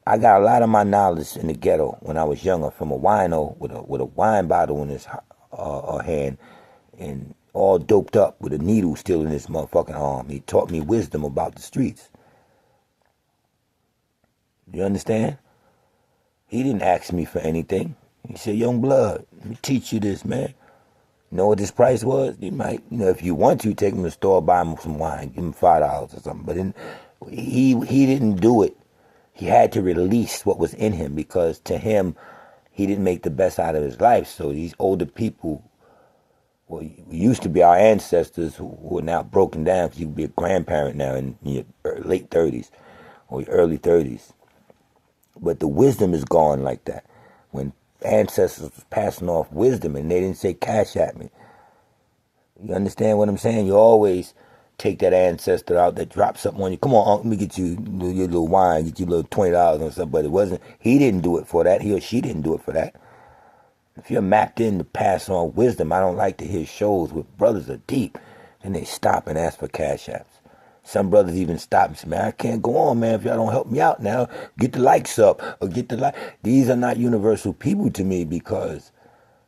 I got a lot of my knowledge in the ghetto when I was younger from a wino with a wine bottle in his hand and all doped up with a needle still in his motherfucking arm. He taught me wisdom about the streets. You understand? He didn't ask me for anything. He said, young blood, let me teach you this, man. You know what this price was? You might, if you want to, take him to the store, buy him some wine, give him $5 or something. But he didn't do it. He had to release what was in him because to him, he didn't make the best out of his life. So these older people, well, used to be our ancestors who are now broken down because you can be a grandparent now in your late 30s or your early 30s. But the wisdom is gone like that. When ancestors was passing off wisdom and they didn't say cash at me. You understand what I'm saying? You always take that ancestor out that dropped something on you. Come on, Uncle, let me get you your little wine, get you a little $20 or something. But it wasn't, he didn't do it for that. He or she didn't do it for that. If you're mapped in to pass on wisdom, I don't like to hear shows where brothers are deep and they stop and ask for cash apps. Some brothers even stop and say, man, I can't go on, man, if y'all don't help me out now. Get the likes up or get the like. These are not universal people to me because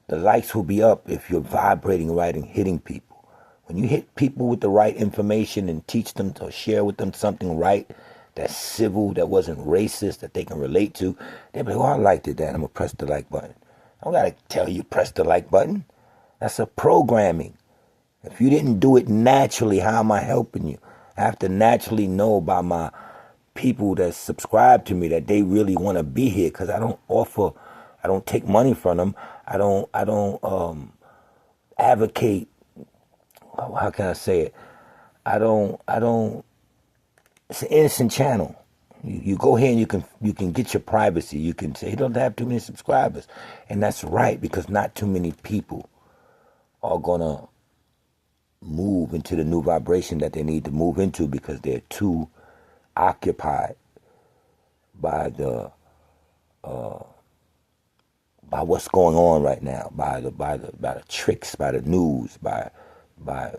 the likes will be up if you're vibrating right and hitting people. When you hit people with the right information and teach them or share with them something right, that's civil, that wasn't racist, that they can relate to, they'll be like, oh, I liked it, Dad. I'm going to press the like button. I don't got to tell you press the like button. That's a programming. If you didn't do it naturally, how am I helping you? I have to naturally know by my people that subscribe to me that they really want to be here because I don't take money from them. I don't advocate, how can I say it? It's an innocent channel. You go here and you can get your privacy. You can say you don't have too many subscribers. And that's right because not too many people are going to move into the new vibration that they need to move into because they're too occupied by the by what's going on right now, by the tricks, by the news, by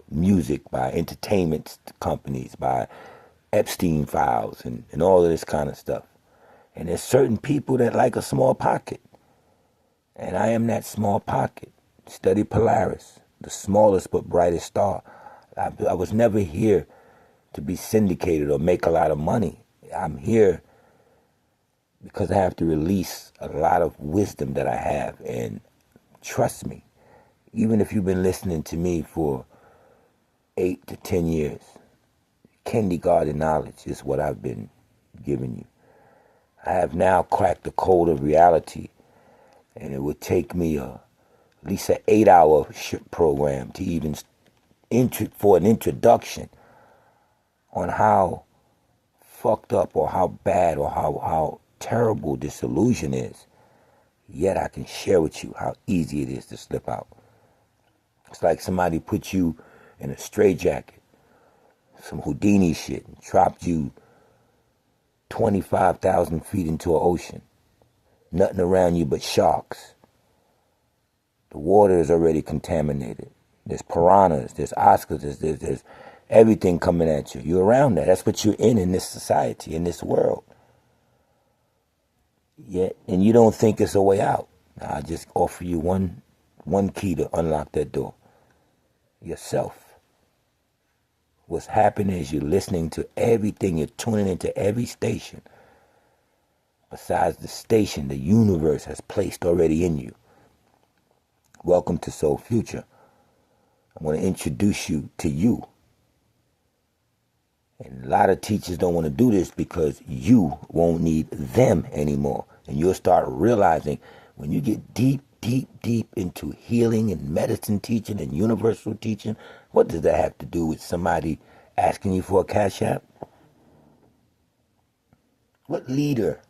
music, by entertainment companies, by Epstein files, and all of this kind of stuff. And there's certain people that like a small pocket, and I am that small pocket. Study Polaris, the smallest but brightest star. I was never here to be syndicated or make a lot of money. I'm here because I have to release a lot of wisdom that I have. And trust me, even if you've been listening to me for 8 to 10 years, kindergarten knowledge is what I've been giving you. I have now cracked the code of reality, and it would take me at least an 8-hour program to even for an introduction on how fucked up or how bad or how terrible this illusion is. Yet I can share with you how easy it is to slip out. It's like somebody put you in a straitjacket, some Houdini shit, and dropped you 25,000 feet into an ocean. Nothing around you but sharks. The water is already contaminated. There's piranhas, there's Oscars, there's everything coming at you. You're around that. That's what you're in this society, in this world. Yet, and you don't think it's a way out. I just offer you one key to unlock that door. Yourself. What's happening is you're listening to everything. You're tuning into every station. Besides the station, the universe has placed already in you. Welcome to Soul Future. I want to introduce you to you. And a lot of teachers don't want to do this because you won't need them anymore. And you'll start realizing when you get deep into healing and medicine teaching and universal teaching, what does that have to do with somebody asking you for a cash app? What leader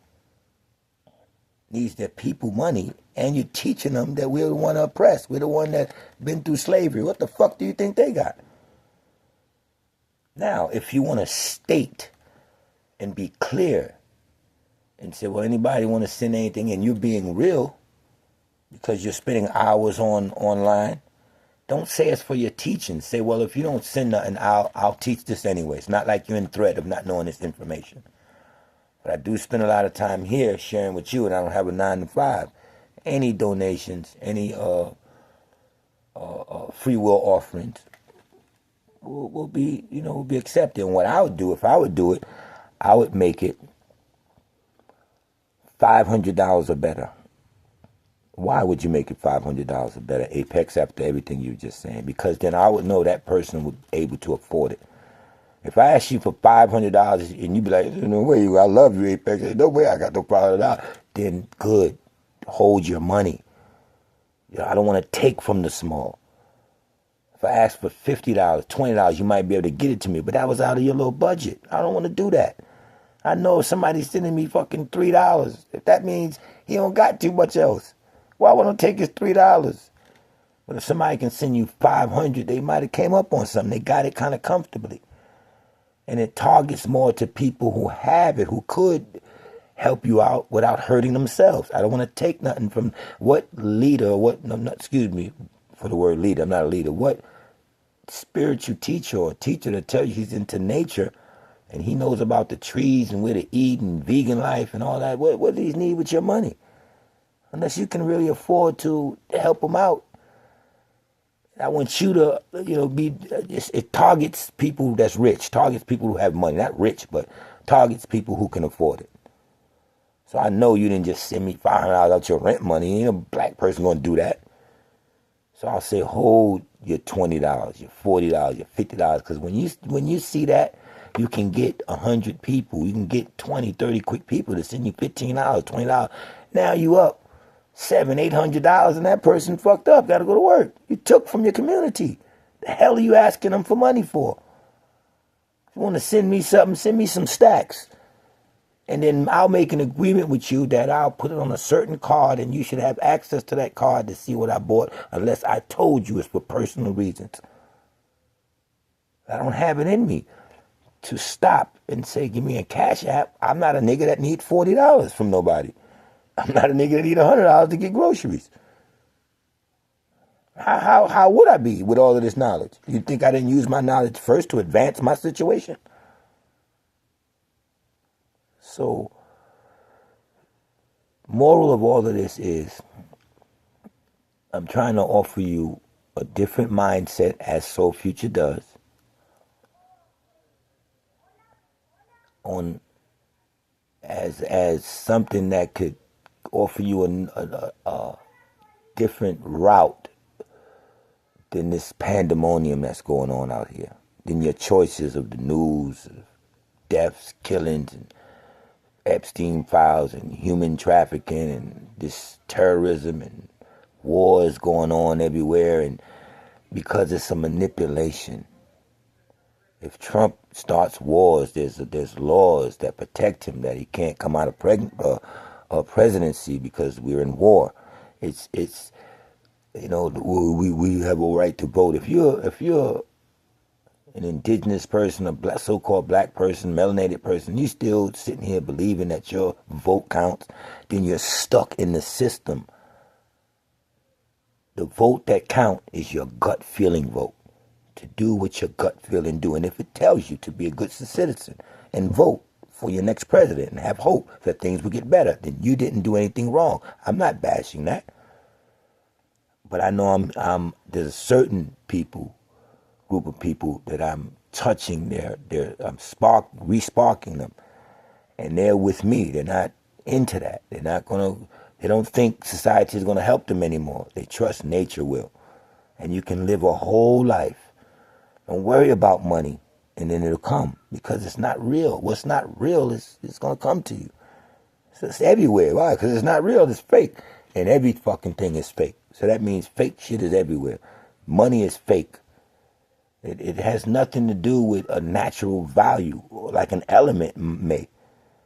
needs their people money and you're teaching them that we're the one oppressed, we're the one that's been through slavery? What the fuck do you think they got? Now, if you want to state and be clear and say, well, anybody want to send anything and you're being real because you're spending hours online, don't say it's for your teaching. Say, well, if you don't send nothing, I'll teach this anyway. It's not like you're in threat of not knowing this information. But I do spend a lot of time here sharing with you, and I don't have a 9 to 5. Any donations, any free will offerings will be accepted. And what I would do, if I would do it, I would make it $500 or better. Why would you make it $500 or better, Apex, after everything you were just saying? Because then I would know that person would be able to afford it. If I ask you for $500 and you be like, no way, I love you, Apex. No way, I got no $500. Then good, hold your money. I don't want to take from the small. If I ask for $50, $20, you might be able to get it to me, but that was out of your little budget. I don't want to do that. I know if somebody's sending me fucking $3, if that means he don't got too much else, why would I take his $3? But if somebody can send you $500, they might have came up on something. They got it kind of comfortably. And it targets more to people who have it, who could help you out without hurting themselves. I don't want to take nothing from what leader, excuse me for the word leader, I'm not a leader. What spiritual teacher or teacher that tells you he's into nature and he knows about the trees and where to eat and vegan life and all that, what do he need with your money? Unless you can really afford to help them out. I want you to, it targets people that's rich, targets people who have money, not rich, but targets people who can afford it. So I know you didn't just send me $500 out your rent money. Ain't a black person going to do that. So I'll say, hold your $20, your $40, your $50, because when you see that, you can get 100 people, you can get 20, 30 quick people to send you $15, $20. Now you up $700, $800, and that person fucked up, got to go to work. You took from your community. The hell are you asking them for money for? If you want to send me something, send me some stacks. And then I'll make an agreement with you that I'll put it on a certain card and you should have access to that card to see what I bought unless I told you it's for personal reasons. I don't have it in me to stop and say, give me a cash app. I'm not a nigga that need $40 from nobody. I'm not a nigga that need $100 to get groceries. How would I be with all of this knowledge? You think I didn't use my knowledge first to advance my situation? So, moral of all of this is, I'm trying to offer you a different mindset, as Soul Future does, on as something that could offer you a different route than this pandemonium that's going on out here, than your choices of the news, of deaths, killings, and Epstein files, and human trafficking, and this terrorism, and wars going on everywhere, and because it's a manipulation. If Trump starts wars, there's laws that protect him, that he can't come out of presidency because we're in war. It's we have a right to vote. If you're an indigenous person, a black, so-called black person, melanated person, you still sitting here believing that your vote counts, then you're stuck in the system. The vote that counts is your gut feeling vote, to do what your gut feeling do. And if it tells you to be a good citizen and vote for your next president and have hope that things will get better, then you didn't do anything wrong. I'm not bashing that. But I know there's a certain group of people that I'm touching I'm re-sparking them. And they're with me. They're not into that. They don't think society is going to help them anymore. They trust nature will. And you can live a whole life. Don't worry about money, and then it'll come, because it's not real. What's not real is going to come to you. So it's everywhere. Why? Because it's not real. It's fake. And every fucking thing is fake. So that means fake shit is everywhere. Money is fake. It has nothing to do with a natural value, like an element may.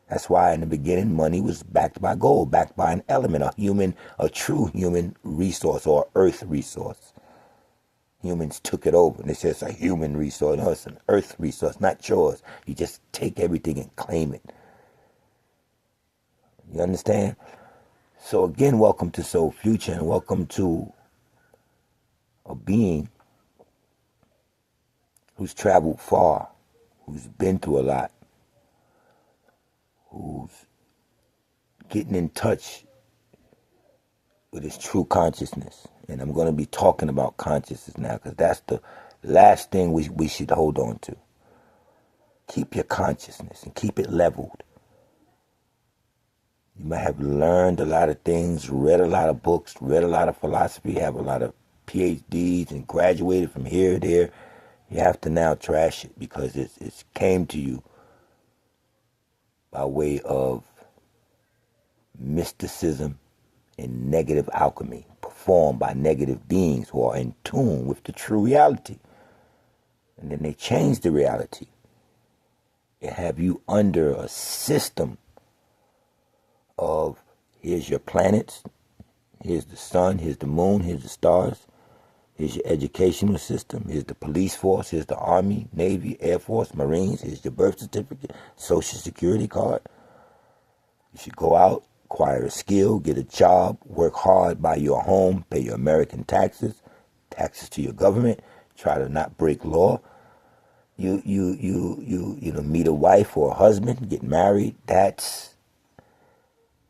That's why in the beginning, money was backed by gold, backed by an element, a true human resource, or earth resource. Humans took it over, and they said it's a human resource. No, it's an earth resource, not yours. You just take everything and claim it. You understand? So again, welcome to Soul Future, and welcome to a being who's traveled far, who's been through a lot, who's getting in touch with his true consciousness. And I'm going to be talking about consciousness now, because that's the last thing we should hold on to. Keep your consciousness and keep it leveled. You might have learned a lot of things, read a lot of books, read a lot of philosophy, have a lot of PhDs, and graduated from here or there. You have to now trash it, because it's came to you by way of mysticism and negative alchemy, performed by negative beings who are in tune with the true reality. And then they change the reality and have you under a system of, here's your planets, here's the sun, here's the moon, here's the stars, here's your educational system, here's the police force, here's the Army, Navy, Air Force, Marines, here's your birth certificate, Social Security card. You should go out, acquire a skill, get a job, work hard, buy your home, pay your American taxes to your government, try to not break law. You meet a wife or a husband, get married. That's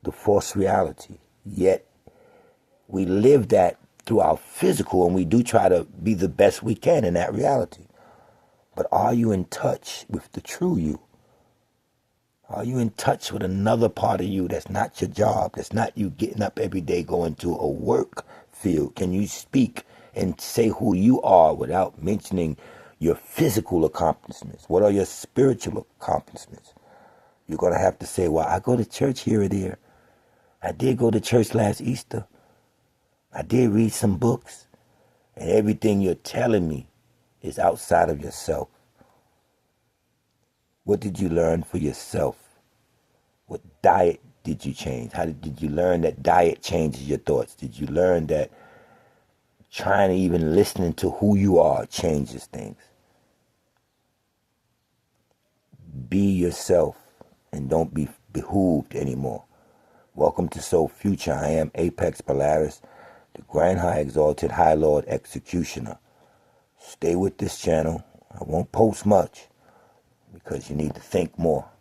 the false reality. Yet we live that through our physical, and we do try to be the best we can in that reality. But are you in touch with the true you? Are you in touch with another part of you that's not your job, that's not you getting up every day going to a work field? Can you speak and say who you are without mentioning your physical accomplishments? What are your spiritual accomplishments? You're going to have to say, well, I go to church here or there. I did go to church last Easter. I did read some books. And everything you're telling me is outside of yourself. What did you learn for yourself? What diet did you change? How did you learn that diet changes your thoughts? Did you learn that trying to even listening to who you are changes things? be yourself and don't be behooved anymore. Welcome to Soul Future. I am Apex Polaris, the Grand High Exalted High Lord Executioner. Stay with this channel. I won't post much because you need to think more.